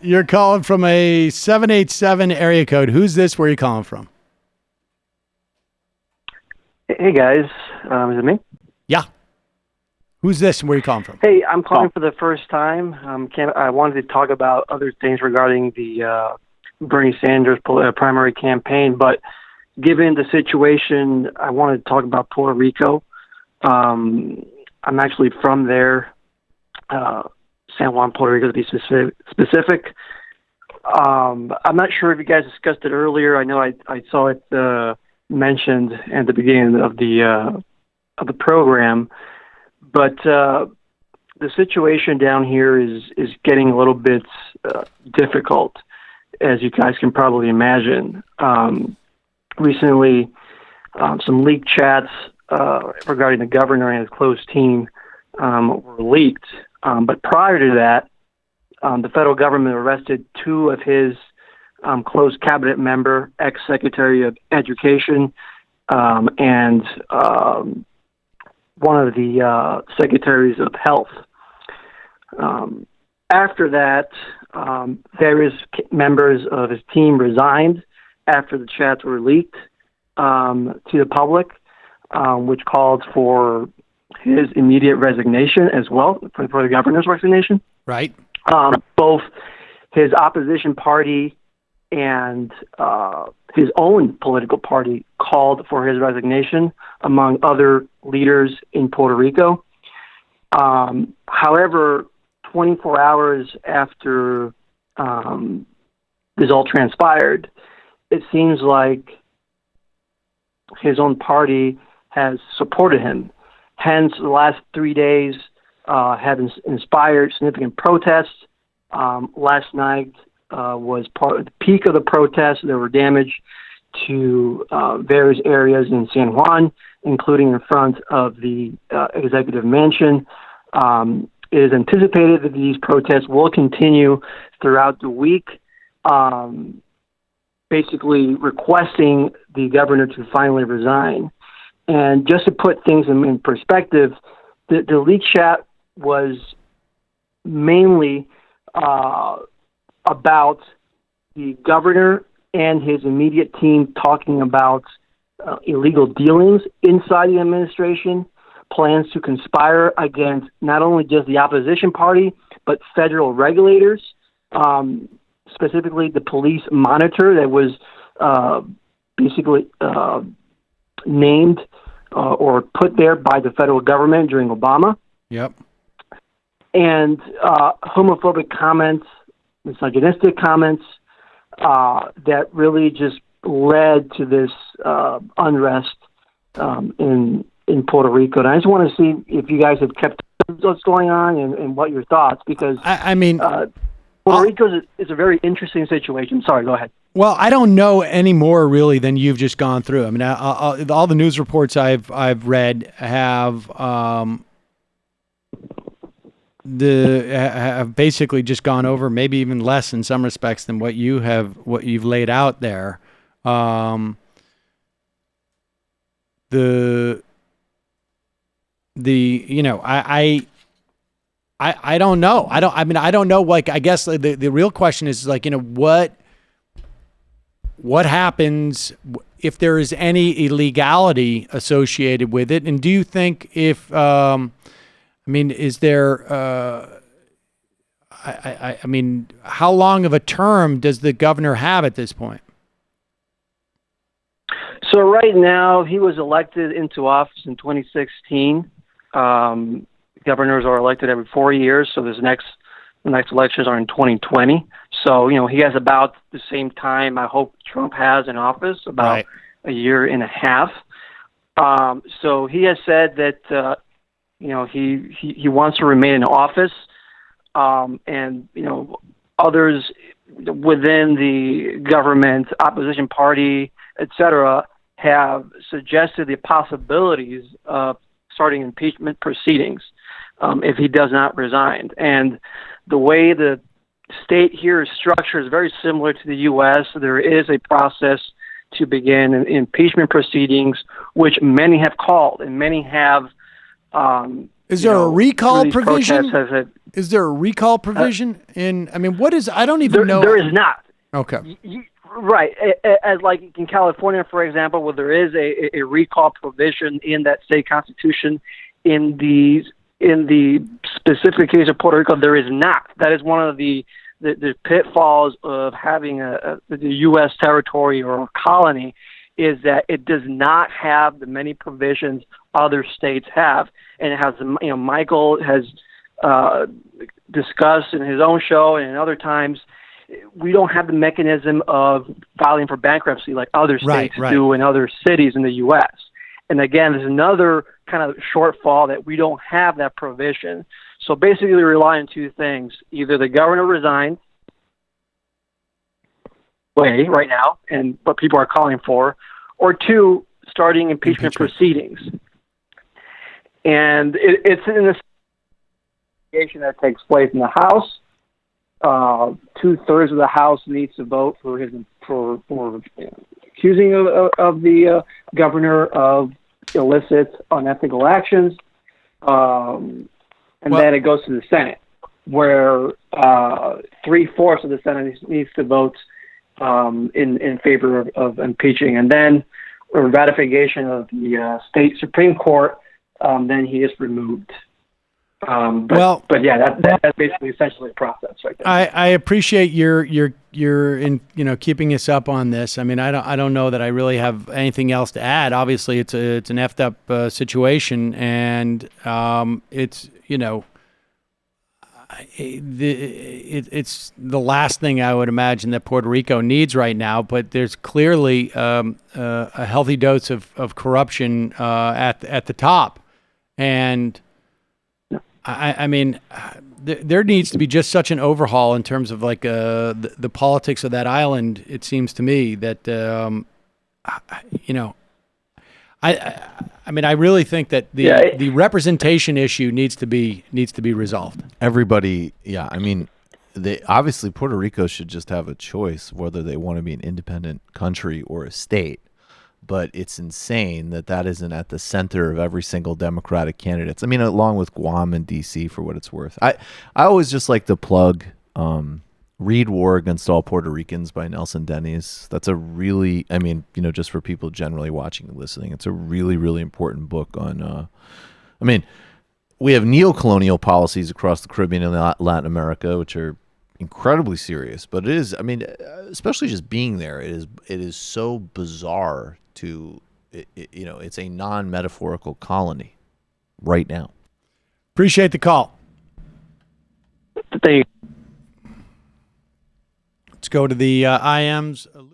You're calling from a 787 area code. Who's this? Where are you calling from? Hey guys, is it me? Yeah. Who's this and where are you calling from? Hey, I'm calling for the first time. I wanted to talk about other things regarding the Bernie Sanders primary campaign, but given the situation, I wanted to talk about Puerto Rico. I'm actually from there, San Juan, Puerto Rico, to be specific. I'm not sure if you guys discussed it earlier. I know I saw it mentioned at the beginning of the program, but the situation down here is getting a little bit difficult, as you guys can probably imagine. Recently, some leaked chats regarding the governor and his close team were leaked. But prior to that, the federal government arrested two of his close cabinet member, ex-secretary of education, and one of the secretaries of health. After that, various members of his team resigned after the chats were leaked to the public, which called for his immediate resignation as well, for the governor's resignation. Right. Both his opposition party and his own political party called for his resignation, among other leaders in Puerto Rico. However, 24 hours after this all transpired, it seems like his own party has supported him. Hence, the last 3 days have inspired significant protests. Last night was part of the peak of the protests. There were damage to various areas in San Juan, including in front of the executive mansion. It is anticipated that these protests will continue throughout the week, basically requesting the governor to finally resign. And just to put things in perspective, the leak chat was mainly about the governor and his immediate team talking about illegal dealings inside the administration, plans to conspire against not only just the opposition party, but federal regulators, specifically the police monitor that was basically named or put there by the federal government during Obama. Yep. And homophobic comments, misogynistic comments that really just led to this unrest in Puerto Rico. And I just want to see if you guys have kept what's going on and what your thoughts, because I mean, Puerto Rico is a very interesting situation. Sorry, go ahead. Well, I don't know any more really than you've just gone through. I mean, all the news reports I've read have have basically just gone over, maybe even less in some respects than what you've laid out there. You know, I don't know. I don't know. Like, I guess the real question is, like, you know, what happens if there is any illegality associated with it? And do you think if, I mean, is there, I mean, how long of a term does the governor have at this point? So right now, he was elected into office in 2016. Governors are elected every 4 years, so the next elections are in 2020. So, you know, he has about the same time I hope Trump has in office, about a year and a half. So he has said that, you know, he wants to remain in office. And, you know, others within the government, opposition party, et cetera, have suggested the possibilities of starting impeachment proceedings if he does not resign. And the way the state here is structured is very similar to the U.S. There is a process to begin impeachment proceedings, which many have called and many have Is there a recall these provision? protests has Is there a recall provision in? I mean, what is? I don't even know. There is not. Okay. Right, as like in California, for example, where there is a recall provision in that state constitution, in the specific case of Puerto Rico, there is not. That is one of the pitfalls of having the U.S. territory or a colony, is that it does not have the many provisions other states have, and it has. Michael has discussed in his own show and in other times. We don't have the mechanism of filing for bankruptcy like other states do in other cities in the U.S. And again, there's another kind of shortfall that we don't have that provision. So basically, we rely on two things: either the governor resigns, right now, and what people are calling for, or two, starting impeachment proceedings. And it's in the investigation that takes place in the House. 2/3 of the House needs to vote for accusing of the governor of illicit, unethical actions, and then it goes to the Senate, where 3/4 of the Senate needs to vote in favor of impeaching, and then ratification of the state Supreme Court. Then he is removed. But yeah, that's basically essentially the process right there. I appreciate your in keeping us up on this. I mean, I don't know that I really have anything else to add. Obviously, it's an effed up situation, and it's it's the last thing I would imagine that Puerto Rico needs right now. But there's clearly a healthy dose of corruption at the top, and I mean, there needs to be just such an overhaul in terms of like the politics of that island. It seems to me that I mean, I really think that the representation issue needs to be resolved. Everybody, I mean, obviously Puerto Rico should just have a choice whether they want to be an independent country or a state. But it's insane that isn't at the center of every single Democratic candidates. I mean, along with Guam and D.C. for what it's worth. I always just like to plug Read War Against All Puerto Ricans by Nelson Dennis. That's a really, just for people generally watching and listening, it's a really, really important book on, we have neo-colonial policies across the Caribbean and Latin America, which are incredibly serious. But it is, especially just being there, it is so bizarre to, it's a non-metaphorical colony right now. Appreciate the call. Thank you. Let's go to the IMs.